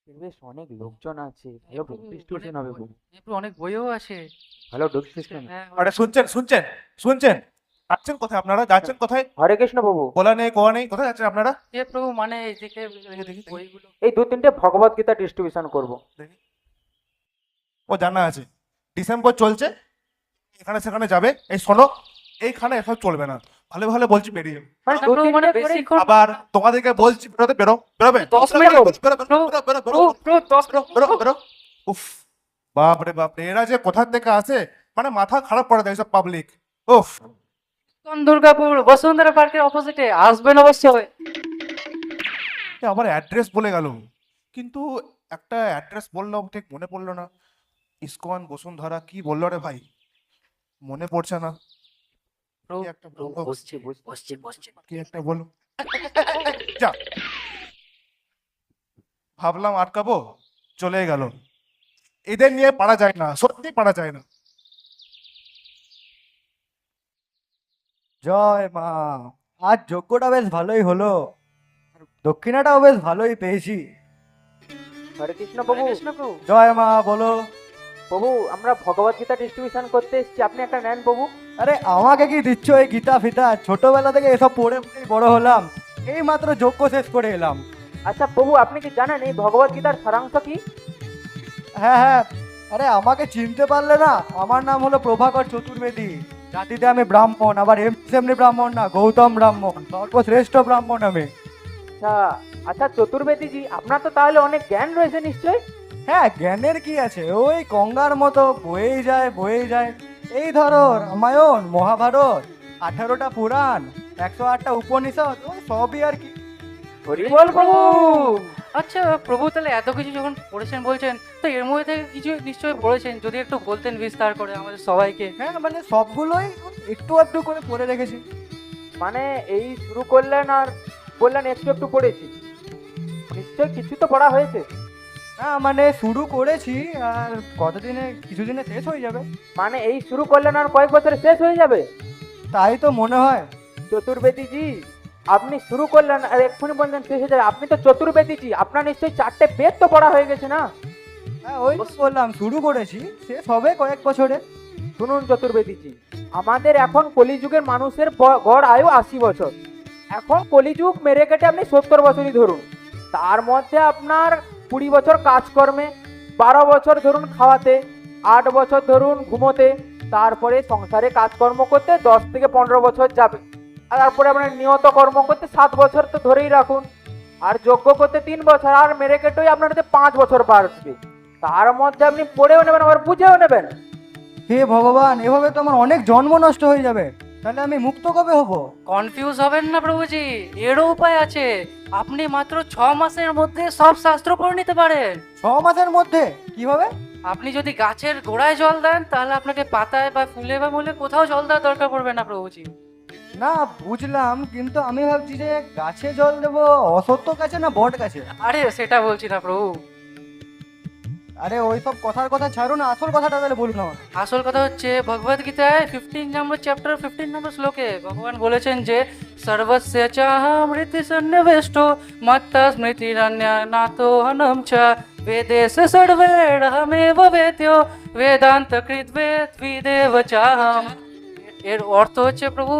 বেশ অনেক লোকজন আছে, ভালো বুক ডিস্ট্রিবিউশন হবে খুব। এরপর অনেক বইও আছে। ভালো ডিস্ট্রিবিউশন। হ্যাঁ, আরে শুনছেন শুনছেন শুনছেন? যাচ্ছেন কোথায় আপনারা? যাচ্ছেন কোথায়? হরে কৃষ্ণ বাবু। বলা নেই কোয়া নেই, কোথায় যাচ্ছেন আপনারা? এ প্রভু মানে এদিকে দেখি। বইগুলো। এই 2-3টে ভগবত গীতা ডিস্ট্রিবিউশন করব। দেখি। ও জানা আছে, ডিসেম্বর চলছে, এখানে সেখানে যাবে। এই শোনো, এইখানে এসব চলবে না, ভালো ভালো বলছি বেরিয়ে যাও। মানে আচ্ছা, প্রভু, মানে 2-3টে করে বেশিক্ষণ আবার তোমাদেরকে বলছি বেরোতে, বেরোবে 10 বেরো, মিনিট বেরো, বেরো, বেরো, প্রভু, বেরো, বেরো, বেরো, প্রভু, প্রভু, 10 বেরো, বেরো, বেরো। উফ, বাপরে বাপরে, এরা যে কোথা থেকে আসে, মানে মাথা খারাপ করে দেয় সব পাবলিক। উফ, কোন দুর্গাপুর বসুন্ধরা পার্কের অপোজিটে আসবেন অবশ্যই। এ আবার অ্যাড্রেস বলে গেল, কিন্তু একটা অ্যাড্রেস বললো ঠিক মনে পড়লো না। ইসকন বসুন্ধরা কি বললো রে ভাই, মনে পড়ছে না। প্রভু, কি একটা বললো, বসছে। কি একটা বলো। যা, ভাবলাম আটকাবো, চলে গেল। এদের নিয়ে পারা যায় না, সত্যি পারা যায় না। জয় মা। আজ যজ্ঞটা বেশ ভালোই হলো, আর দক্ষিণাটাও বেশ ভালোই পেয়েছি। হরে কৃষ্ণ হরে বাবু। কৃষ্ণ প্রভু। জয় মা, বলো। প্রভু, আমরা ভগবত গীতা ডিস্ট্রিবিউশন করতে এসেছি, আপনি একটা নেন প্রভু। আরে আমাকে কি দিচ্ছ এই গীতা ফিতা? ছোটবেলা থেকে এসব পড়ে পড়েই বড় হলাম, এই মাত্র যজ্ঞ শেষ করে এলাম। আচ্ছা প্রভু, আপনি কি জানেন এই ভগবত গীতার সারাংশ কি? হ্যাঁ হ্যাঁ, আরে আমাকে চিনতে পারলে না? আমার নাম হলো প্রভাকর চতুর্বেদী। জাতিতে আমি ব্রাহ্মণ, আবার এমনি ব্রাহ্মণ না, গৌতম ব্রাহ্মণ, সর্বশ্রেষ্ঠ ব্রাহ্মণ আমি। আচ্ছা আচ্ছা, চতুর্বেদী জি, আপনার তো তাহলে অনেক জ্ঞান রয়েছে নিশ্চয়ই। হ্যাঁ, জ্ঞানের কি আছে, ওই গঙ্গার মতো বয়েই যায় বয়েই যায়। এই ধরো রামায়ণ, মহাভারত, 18টা পুরাণ, 108টা উপনিষদ, ওই সবই আর কি। হরি বল প্রভু। আচ্ছা প্রভু, তাহলে এত কিছু যখন পড়েছেন বলছেন, তো এর মধ্যে থেকে কিছু নিশ্চয়ই পড়েছেন, যদি একটু বলতেন বিস্তার করে আমাদের সবাইকে। হ্যাঁ, মানে সবগুলোই একটু একটু করে পড়ে রেখেছি। মানে এই শুরু করলেন আর বললেন একটু একটু পড়েছি, নিশ্চয়ই কিছু তো পড়া হয়েছে। হ্যাঁ, মানে শুরু করেছি, আর কতদিনে কিছুদিনে শেষ হয়ে যাবে। মানে এই শুরু করলেন আর কয়েক বছরে শেষ হয়ে যাবে। তাই তো মনে হয়। চতুর্বেদী জি, আপনি শুরু করলেন আর এক্ষুনি বললেন শেষ হয়ে যাবে, আপনি তো চতুর্বেদী জি, আপনার নিশ্চয়ই 4টে বেদ তো পড়া হয়ে গেছে না? হ্যাঁ, ওই তো বললাম শুরু করেছি, শেষ হবে কয়েক বছরে। শুনুন চতুর্বেদী জি, আমাদের এখন কলিযুগের মানুষের গড় আয়ু 80 বছর। এখন কলিযুগ মেরে কেটে আপনি 70 বছরই ধরুন। তার মধ্যে আপনার 20 বছর কাজকর্মে, 12 বছর ধরুন খাওয়াতে, 8 বছর ধরুন ঘুমোতে, তারপরে সংসারে কাজকর্ম করতে 10 থেকে 15 বছর যাবে। আর তারপরে আপনার নিয়ত কর্ম করতে 7 বছর তো ধরেই রাখুন। আর যজ্ঞ করতে 3 বছর, আর মেরে কেটেই আপনার হাতে 5 বছর বাড়বে। তার মধ্যে আপনি পড়েও নেবেন আবার বুঝেও নেবেন। হে ভগবান, এভাবে তো আমার অনেক জন্ম নষ্ট হয়ে যাবে। তাহলে আমি মুক্ত কবে হব? কনফিউজ হবেন না প্রভুজি, এরও উপায় আছে। আপনি মাত্র 6 মাসের মধ্যে সব শাস্ত্র পড়ে নিতে পারেন। 6 মাসের মধ্যে? কিভাবে? আপনি যদি গাছের গোড়ায় জল দেন, তাহলে আপনাকে পাতায় বা ফুলে বা মূলে কোথাও জল দেওয়ার দরকার পড়বে না প্রভুজি। না, বুঝলাম, কিন্তু আমি ভাবছি যে গাছে জল দেবো অসত্য গাছে না বট গাছে। আরে সেটা বলছি না প্রভু, আরে ওই সব কথার কথা ছাড়ুন, আসল কথাটা তাহলে বলুন আমার। আসল কথা হচ্ছে ভগবদ গীতায় 15 নম্বর চ্যাপ্টার 15 নম্বর শ্লোকে ভগবান বলেছেন যে সর্বস্য চাহৃতি সন্নিবেষ্ট মত্তা স্মৃতিরন্য নাতো হনম চ বেদেশ সর্বেড়হমেব বেদ্যো বেদান্ত কৃদ্বেদ বিদেব চাহম। এর অর্থ হচ্ছে প্রভু,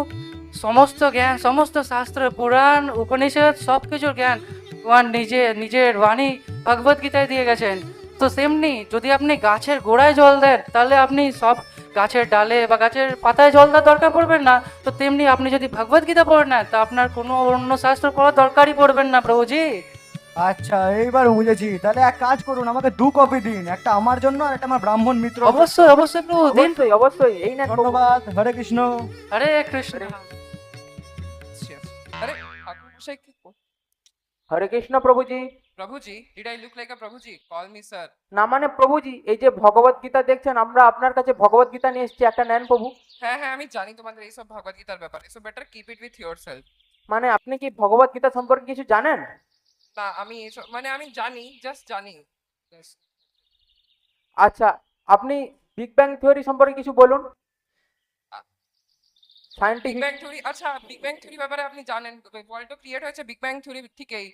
সমস্ত জ্ঞান, সমস্ত শাস্ত্র, পুরাণ, উপনিষদ, সব কিছুর জ্ঞান ভগবান নিজের বাণী ভগবদ গীতায় দিয়ে গেছেন। তো তেমনি যদি আপনি গাছের গোড়ায় জল দেন, তাহলে আপনি সব গাছের ডালে বা গাছের পাতায় জল দেওয়ার দরকার পড়বেন না। তো তেমনি আপনি যদি ভগবদ গীতা পড়েন না, তা আপনার কোনো অন্য শাস্ত্র পড়ার দরকারই পড়বেন না প্রভুজি। আচ্ছা, এইবার বুঝেছি। তাহলে এক কাজ করুন, আমাকে 2 কপি দিন, একটা আমার জন্য আর একটা আমার ব্রাহ্মণ মিত্র। অবশ্যই অবশ্যই প্রভু, দিন। অবশ্যই অবশ্যই, এই নেন প্রভু। ধন্যবাদ। হরে কৃষ্ণ। হরে কৃষ্ণ। अरे ठाकुर मशाई की হরে কৃষ্ণ প্রভুজি। प्रभु जी did I look like a prabhu ji call me sir. না মানে প্রভুজি, এই যে ভগবত গীতা দেখছেন, আমরা আপনার কাছে ভগবত গীতা নিয়ে এসেছি, একটা নেন প্রভু। হ্যাঁ হ্যাঁ আমি জানি তোমাদের এই সব ভগবত গীতার ব্যাপারে, so better keep it with yourself. মানে আপনি কি ভগবত গীতা সম্পর্কে কিছু জানেন? না আমি এসব মানে আমি জানি, জাস্ট জানি। Yes. আচ্ছা, আপনি বিগ ব্যাং থিওরি সম্পর্কে কিছু বলুন। Big scientific. ব্যাং থিওরি, আচ্ছা বিগ ব্যাং থিওরি ব্যাপারে আপনি জানেন, ওয়ার্ল্ড তো ক্রিয়েট হয়েছে বিগ ব্যাং থিওরি থেকেই।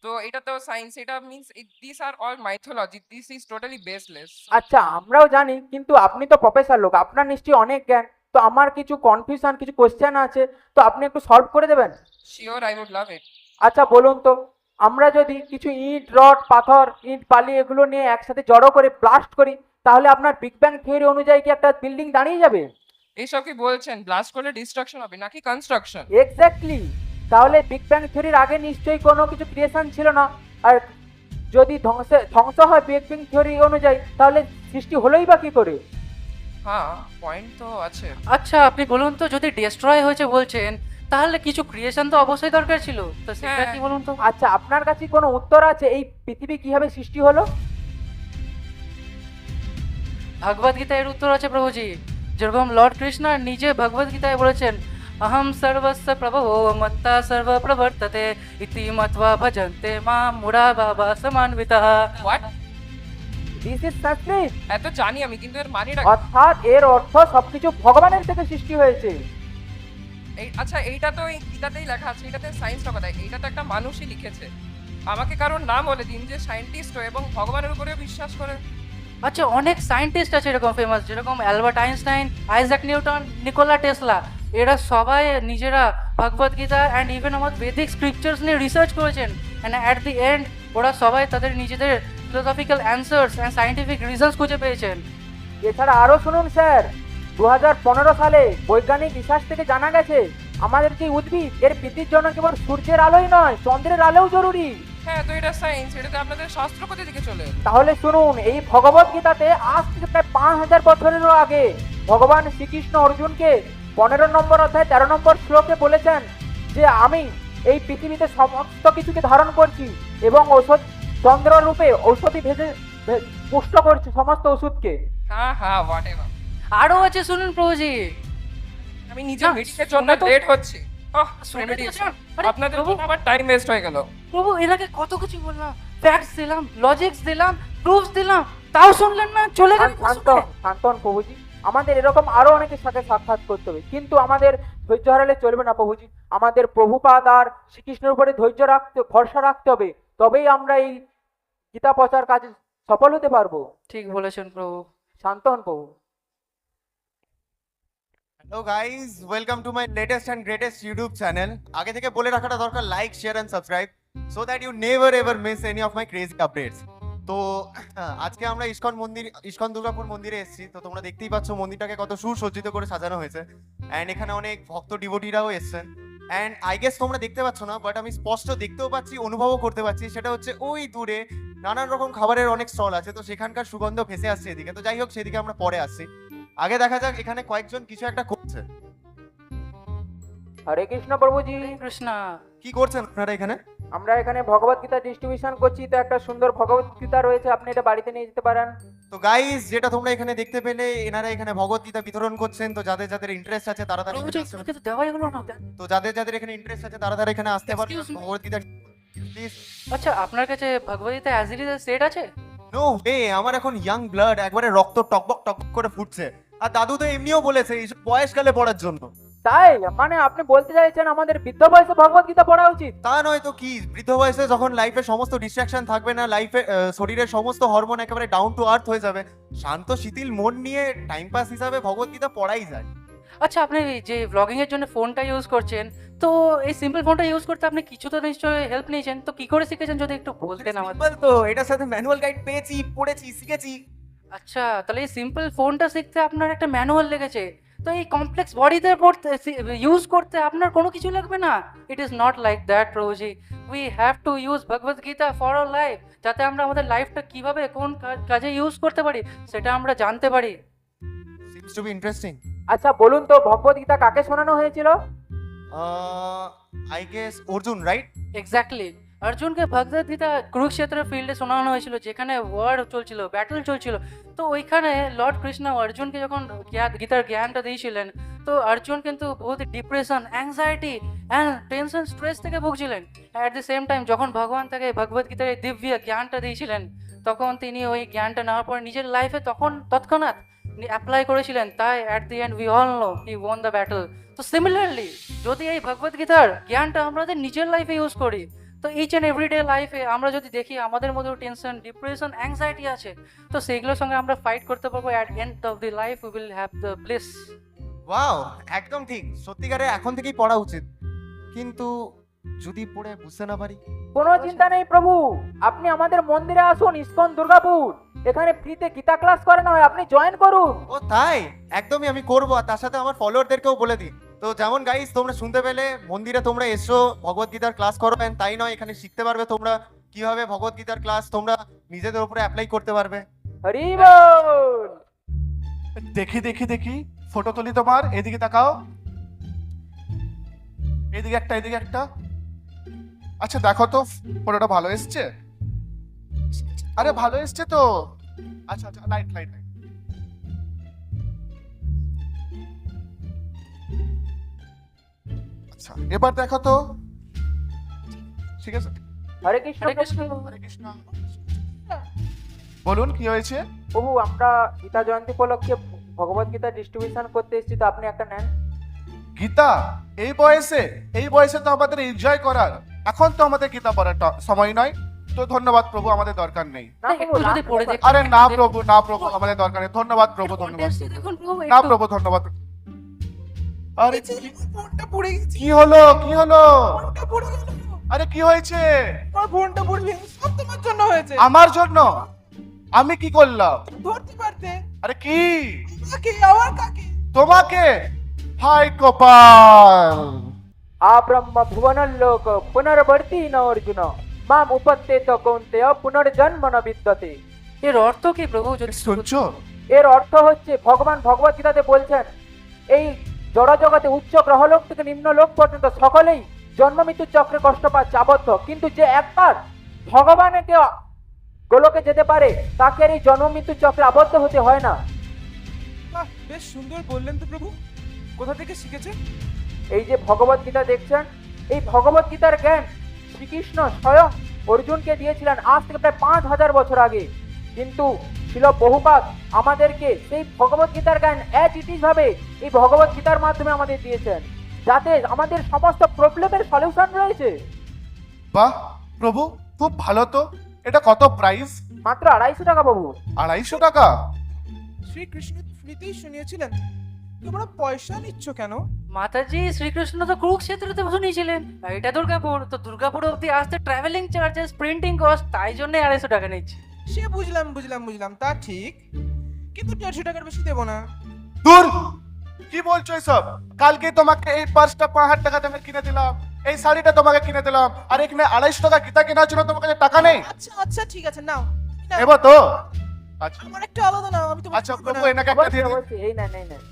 তো এটা তো সায়েন্স, এটা means this are all mythology, this is totally baseless. আচ্ছা আমরাও জানি, কিন্তু আপনি তো প্রফেসর লোক, আপনার নিশ্চয়ই অনেক জ্ঞান। তো আমার কিছু কনফিউশন, কিছু কোশ্চেন আছে, তো আপনি একটু সলভ করে দেবেন। শিওর, আই উড লাভ ইট। আচ্ছা বলুন তো, আমরা যদি কিছু ইট রড পাথর ইট বালি এগুলো নিয়ে একসাথে জড়ো করে ব্লাস্ট করি, তাহলে আপনার বিগ ব্যাং থিওরি অনুযায়ী কি একটা বিল্ডিং দাঁড়িয়ে যাবে? এইসব কি বলছেন? ব্লাস্ট করলে ডিস্ট্রাকশন হবে নাকি কনস্ট্রাকশন? এক্স্যাক্টলি। তাহলে বিগ ব্যাং থিওরির আগে নিশ্চয়ই কোনো কিছু ক্রিয়েশন ছিল না। আর যদি ধ্বংস হয় বিগ ব্যাং থিওরি অনুযায়ী, তাহলে সৃষ্টি হলোই বা কি করে? হ্যাঁ, পয়েন্ট তো আছে। আচ্ছা আপনি বলুন তো, যদি ডিস্ট্রয় হয়েছে বলছেন, তাহলে কিছু ক্রিয়েশন তো অবশ্যই দরকার ছিল, তো সেটা হ্যাঁ। কি বলুন তো? আচ্ছা আপনার কাছে কোনো উত্তর আছে এই পৃথিবী কিভাবে সৃষ্টি হলো? ভগবদ গীতায় এর উত্তর আছে প্রভুজি। যেরকম লর্ড কৃষ্ণ নিজে ভগবদ গীতায় বলেছেন, অহম সর্বস্ব প্রভো মত্তা সর্ব প্রবর্ততে ইতি মত্বা ভজন্তে মাম মুড়া বাবা সমান্বিতঃ। হোয়াট? দিস ইজ সংস্কৃত। এত জানি আমি, কিন্তু এর মানেটা কি? অর্থাৎ এর অর্থ সবকিছু ভগবানের থেকে সৃষ্টি হয়েছে। আচ্ছা এইটা তো এই গীতাতেই লেখা আছে, এটাতে সায়েন্সটা কোথায়? এইটা তো একটা মানুষই লিখেছে। আমাকে কারোর নাম বলে দিন যে সায়েন্টিস্ট এবং ভগবানের উপরেও বিশ্বাস করে। আচ্ছা অনেক সায়েন্টিস্ট আছে এরকম ফেমাস, যেরকম Albert Einstein, Isaac Newton, Nikola Tesla. এরা সবাই নিজেরা ভগবদ গীতা অ্যান্ড ইভেন আমার বেদিক স্ক্রিপচার্স নিয়ে রিসার্চ করেছেন, অ্যান্ড অ্যাট দি এন্ড ওরা সবাই তাদের নিজেদের philosophical answers and scientific reasons খুঁজে পেয়েছেন। এছাড়া আরো শুনুন স্যার, 2015 সালে বৈজ্ঞানিক রিসার্চ থেকে জানা গেছে আমাদের যে উদ্ভিদ এর বৃদ্ধির জন্য কেবল সূর্যের আলোই নয়, চন্দ্রের আলোও জরুরি। হ্যাঁ, তো এটা সায়েন্স, এটাতে আপনাদের শাস্ত্র কোথা থেকে চলে এলো? তাহলে শুনুন, এই ভগবত গীতাতে আজ থেকে প্রায় 5000 বছরেরও আগে ভগবান শ্রীকৃষ্ণ অর্জুনকে 15 নম্বর অধ্যায় 13 নম্বর শ্লোকে বলেছেন যে আমি এই পৃথিবীতে সমস্ত কিছুকে ধারণ করছি এবং ঔষধ চন্দ্র রূপে ঔষধি পুষ্ট করছি সমস্ত ওষুধকে। হ্যাঁ হ্যাঁ, হোয়াট এভার। আরও আছে শুনুন প্রভুজি। আমি নিজে না, মেডিকের জন্য শুনে তো- লেট হচ্ছি। শুনে তো remediation। যান। আরে, আপনাদের প্রভু। জন্য আবার টাইম ওয়েস্ট হয়ে গেল। প্রভু এনাকে কত কিছু বললাম, ফ্যাক্টস দিলাম, লজিক্স দিলাম, প্রুফস দিলাম, তাও শুনলেন না, চলে গেলেন। শান্তন প্রভুজি, আমাদের এরকম আরো অনেকের সাথে সাক্ষাৎ করতে হবে, কিন্তু আমাদের ধৈর্য হারালে চলবে না প্রভুজি। আমাদের প্রভুপাদ আর শ্রীকৃষ্ণের উপরে ধৈর্য রাখতে, ভরসা রাখতে হবে, তবেই আমরা এই গীতা প্রচার কাজে সফল হতে পারবো। ঠিক বলেছেন প্রভু। শান্ত হন প্রভু। Hello guys, welcome to my latest and greatest YouTube channel. আগে থেকে বলে রাখাটা দরকার, like share and subscribe, so that you never ever miss any of my crazy updates. তো আজকে আমরা ইস্কন দুর্গাপুর মন্দিরে এসেছি। তো তোমরা দেখতেই পাচ্ছ মন্দিরটাকে কত সুসজ্জিত করে সাজানো হয়েছে, অ্যান্ড এখানে অনেক ভক্ত ডিভোটিরাও এসেছেন। অ্যান্ড আই গেস তোমরা দেখতে পাচ্ছ না, বাট আমি স্পষ্ট দেখতেও পাচ্ছি, অনুভবও করতে পারছি। সেটা হচ্ছে ওই দূরে নানান রকম খাবারের অনেক স্টল আছে, তো সেখানকার সুগন্ধ ভেসে আসছে এদিকে। তো যাই হোক, সেদিকে আমরা পরে আসছি। আগে দেখা যাক এখানে কয়েকজন কিছু একটা করছে। হরে কৃষ্ণ প্রভুজি। কৃষ্ণা। কি করছেন আপনারা এখানে? আমরা এখানে ভগবত গীতা ডিস্ট্রিবিউশন করছি, তো একটা সুন্দর ভগবত গীতা রয়েছে, আপনি এটা বাড়িতে নিয়ে যেতে পারেন। তো গাইস, যেটা তোমরা এখানে দেখতে পেলে, এনারা এখানে ভগবত গীতা বিতরণ করছেন। তো যাদের যাদের ইন্টারেস্ট আছে তারা তারা প্রভুজি এখানে আসতে এখানে তো দেওয়াই হলো না। পারে। তো যাদের যাদের এখানে ইন্টারেস্ট আছে তারা তারা এখানে আসতে পারে। Excuse me. Bhagavad Gita please. আচ্ছা আপনার কাছে Bhagavad Gita as it is set আছে? নো হে, আমার এখন ইয়াং ব্লাড, একবারে রক্ত টকবক টকবক করে ফুটছে। আর দাদু তো এমনিও বলেছে এইসব বয়সকালে পড়ার জন্য। তাই মানে আপনি বলতে চাইছেন আমাদের বৃদ্ধ বয়সে ভগবত গীতা পড়া উচিত? তা নয় তো কি, বৃদ্ধ বয়সে যখন লাইফে সমস্ত ডিস্ট্রাকশন থাকবে না, লাইফে শরীরের সমস্ত হরমোন একেবারে ডাউন টু আর্থ হয়ে যাবে, শান্ত শিথিল মন নিয়ে টাইম পাস হিসাবে ভগবত গীতা পড়াই যায়। আচ্ছা আপনি যে ব্লগিং এর জন্য ফোনটা ইউজ করছেন, তো এই সিম্পল ফোনটা ইউজ করতে আপনি কিছু তো নিশ্চয়ই হেল্প নিয়েছেন, তো কি করে শিখেছেন যদি একটু বলতেন আমাদের। সিম্পল তো, এটার সাথে ম্যানুয়াল গাইড পেয়েছি, পড়েছি, শিখেছি। আচ্ছা তাহলে এই সিম্পল ফোনটা শিখতে আপনার একটা ম্যানুয়াল লেগেছে, তো এই কমপ্লেক্স বডিতে পড়তে ইউজ করতে আপনার কোনো কিছু লাগবে না। It is not like that prabhuji. We have to use Bhagavad Gita for our life, যাতে আমরা আমাদের লাইফটা কিভাবে কোন কাজে ইউজ করতে পারি সেটা আমরা জানতে পারি। Seems to B interesting. আচ্ছা বলুন তো, ভগবত গীতা কাকে শোনানো হয়েছিল? I guess Arjun, right? Exactly, অর্জুনকে ভগবদ গীতা কুরুক্ষেত্রের ফিল্ডে শোনানো হয়েছিল, যেখানে ওয়ার চলছিল, ব্যাটল চলছিল। তো ওইখানে লর্ড কৃষ্ণ অর্জুনকে যখন গীতার জ্ঞানটা দিয়েছিলেন, তো অর্জুন কিন্তু বহুত depression, anxiety and tension, stress থেকে ভুগছিলেন। অ্যাট দ্য সেম টাইম যখন ভগবান তাকে ভগবদ গীতার এই দিব্য জ্ঞানটা দিয়েছিলেন, তখন তিনি ওই জ্ঞানটা নেওয়ার পর নিজের লাইফে তৎক্ষণাৎ অ্যাপ্লাই করেছিলেন। তাই at the end we all know he won the battle. তো সিমিলারলি যদি এই ভগবদ গীতার জ্ঞানটা আমাদের নিজের লাইফে ইউজ করি, তো ইচ অ্যান্ড এভরিডে লাইফে আমরা যদি দেখি আমাদের মধ্যেও টেনশন, ডিপ্রেশন, অ্যাংজাইটি আছে, তো সেইগুলোর সঙ্গে আমরা ফাইট করতে পারবো। At end of the life we will have the bliss. Wow, একদম ঠিক, সত্যিকারে এখন থেকেই পড়া উচিত। কিন্তু যদি পড়ে বুঝতে না পারি? কোনো চিন্তা নেই প্রভু, আপনি আমাদের মন্দিরে আসুন, ইসকন দুর্গাপুর। এখানে ফ্রিতে গীতা ক্লাস করানো হয়, আপনি জয়েন করুন। ও তাই? একদমই আমি করবো, আর তার সাথে আমার ফলোয়ারদেরকেও বলে দিই। তো যেমন গাইস তোমরা শুনতে পেলে, মন্দিরে তোমরা এসো, ভগবত গীতার ক্লাস করো, and তাই নয় এখানে শিখতে পারবে তোমরা কিভাবে ভগবত গীতার ক্লাস তোমরা নিজেদের উপরে অ্যাপ্লাই করতে পারবে। হরি বল। দেখি দেখি দেখি, ফটো তুলি তোমার, এদিকে তাকাও, এদিকে একটা, এদিকে একটা। আচ্ছা দেখো তো ফটোটা ভালো এসছে? আরে ভালো এসছে তো। আচ্ছা আচ্ছা, লাইট লাইট লাইট। আচ্ছা এবার দেখো তো, ঠিক আছে? হরে কৃষ্ণ হরে কৃষ্ণ। হরে কৃষ্ণ। বলুন কি হয়েছে? প্রভু, আমরা গীতা জয়ন্তী উপলক্ষে ভগবত গীতা ডিস্ট্রিবিউশন করতে এসেছি, তো আপনি একটা নেন। গীতা এই বয়সে, এই বয়সে তো আমাদের এনজয় করার, এখন তো আমাদের গীতা পড়ার সময় নয়। তো ধন্যবাদ প্রভু, আমাদের দরকার নেই। না একটু প্রভু, যদি পড়ে না, দেখি। আরে না প্রভু, না প্রভু, আমাদের দরকার নেই। ধন্যবাদ প্রভু, ধন্যবাদ প্রভু। দেখুন প্রভু, না একটু। প্রভু, ধন্যবাদ। আরে ফোনটা পড়ে গেছে, কি হলো, কি হলো? ফোনটা পড়ে গেল। আরে কি হয়েছে? আমার ফোনটা পড়ে গেছে, সব তোমার জন্য হয়েছে। আমার জন্য? আমি কি করলাম? ধরতে পারতে আরে কি? আমাকে, আমার কাকে? তোমাকে? হাই কপাল। আব্রহ্ম ভুবনলোক পুনর্বর্তী ন অর্জুন, মাম উপত্যেত কৌন্তেয় পুনর্জন্ম ন বিদ্যতে। এর অর্থ কি প্রভু? যদি শুনছো? এর অর্থ হচ্ছে, ভগবান ভগবত গীতাতে বলছেন, এই জড় জগতে উচ্চ গ্রহলোক থেকে নিম্ন লোক পর্যন্ত সকলেই জন্ম মৃত্যু চক্রে কষ্ট পাচ্ছে, আবদ্ধ। কিন্তু যে একবার ভগবানকে গোলকে যেতে পারে, তাকে আর এই জন্ম মৃত্যু চক্রে আবদ্ধ হতে হয় না। বাহ, বেশ সুন্দর বললেন তো প্রভু। কোথা থেকে শিখেছে? এই যে ভগবত গীতা দেখছেন, এই ভগবত গীতার জ্ঞান শ্রীকৃষ্ণ স্বয়ং অর্জুনকে দিয়েছিলেন আজ থেকে প্রায় 5000 বছর আগে। কিন্তু ছিল বহুপাত আমাদেরকে সেই ভগবত গীতার জ্ঞান অ্যাজ ইট ইজ ভাবে এই ভগবত গীতার মাধ্যমে আমাদের দিয়েছেন, যাতে আমাদের সমস্ত প্রবলেমের সলিউশন রয়েছে। বাহ প্রভু, খুব ভালো তো। এটা কত প্রাইস? মাত্র 250 টাকা বাবু। 250 টাকা? শ্রীকৃষ্ণ ফ্রিতেই শুনিয়েছিলেন, তোমরা পয়সা নিচ্ছ কেন? মাতাজি, শ্রীকৃষ্ণ তো কুরুক্ষেত্রতে শুনিয়েছিলেন, আর এটা দুর্গাপুর, তো দুর্গাপুর অব্দি আসতে ট্রাভেলিং চার্জেস, প্রিন্টিং কস্ট, তাই জন্য 250 টাকা নিচ্ছি। সে বুঝলাম বুঝলাম বুঝলাম, তা ঠিক, কিন্তু 150 টাকার বেশি দেবো না। দূর, কি বলছো এসব? কালকে তোমাকে এই পার্সটা 5000 টাকা দামে কিনে দিলাম, এই শাড়িটা তোমাকে কিনে দিলাম, আর এখানে 250 টাকা গীতা কেনার জন্য তোমার কাছে টাকা নেই? আচ্ছা আচ্ছা ঠিক আছে, নাও নাও। এবার তো আচ্ছা আমার একটা আলাদা নাও, আমি তোমাকে আচ্ছা দেবো প্রভু, না। এনাকে একটা দিয়ে দিন। অবশ্যই, এই নেন, এই নেন।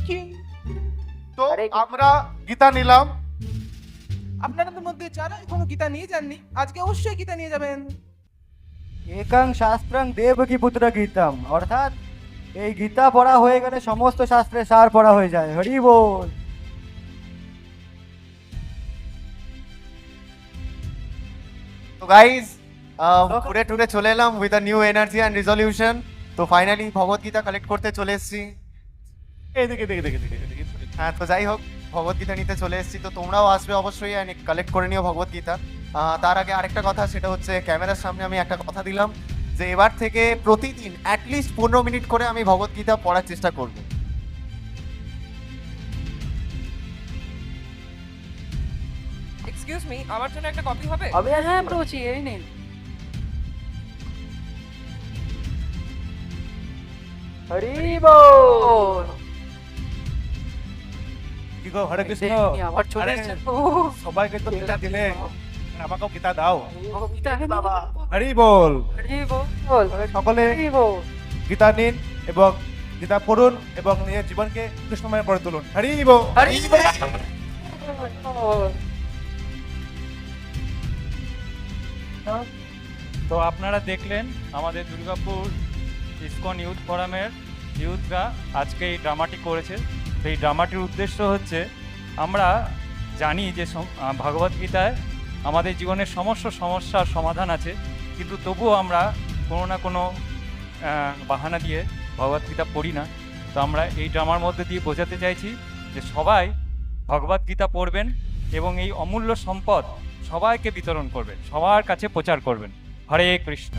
কি? তো আরে, আমরা গীতা নিলাম। আপনাদের মধ্যে যারা এখনো গীতা নিয়ে যাননি, আজকে অবশ্যই গীতা নিয়ে যাবেন। একং শাস্ত্রং দেবকী পুত্র গীতম, অর্থাৎ এই গীতা পড়া হয়ে গেলে সমস্ত শাস্ত্রের সার পড়া হয়ে যায়। হরি বল। তো গাইস ঘুরে টুরে চলে এলাম with a new energy and resolution. তো ফাইনালি ভগবত গীতা কালেক্ট করতে চলে এসেছি। এদিকে দেখে দেখে দেখে দেখে। হ্যাঁ, তো যাই হোক, ভগবত গীতা নিতে চলে এসেছি, তো তোমরাও আসবে অবশ্যই অ্যান্ড কালেক্ট করে নিও ভগবত গীতা। তার আগে আরেকটা কথা, সেটা হচ্ছে ক্যামেরার সামনে আমি একটা কথা দিলাম যে এবার থেকে প্রতিদিন অ্যাটলিস্ট 15 মিনিট করে আমি ভগবত গীতা পড়ার চেষ্টা করব। এক্সকিউজ মি, আমার জন্য একটা কপি হবে? হ্যাঁ প্রভুজি, এই নিন। হরি বল। কি গো হরে কৃষ্ণ, দেখি, আবার চলে আরে, এসেছে। সবাইকে তো গীতা দিলে, আমাকেও গীতা দাও। গীতা নিন। হরি বল। হরি বল। সকলে হরি বল। গীতা নিন এবং গীতা পড়ুন এবং নিজের জীবনকে কৃষ্ণময় করে তুলুন। হরি বল। হরি বল। তো আপনারা দেখলেন আমাদের দুর্গাপুর ইসকন ইউথ ফোরামের ইউথরা আজকে এই ড্রামাটি করেছে। তো এই ড্রামাটির উদ্দেশ্য হচ্ছে, আমরা জানি যে ভগবদ্গীতায় আমাদের জীবনের সমস্ত সমস্যার সমাধান আছে, কিন্তু তবুও আমরা কোনো না কোনো বাহানা দিয়ে ভগবদ্গীতা পড়ি না। তো আমরা এই ড্রামার মধ্যে দিয়ে বোঝাতে চাইছি যে সবাই ভগবদ্গীতা পড়বেন এবং এই অমূল্য সম্পদ সবাইকে বিতরণ করবেন, সবার কাছে প্রচার করবেন। হরে কৃষ্ণ।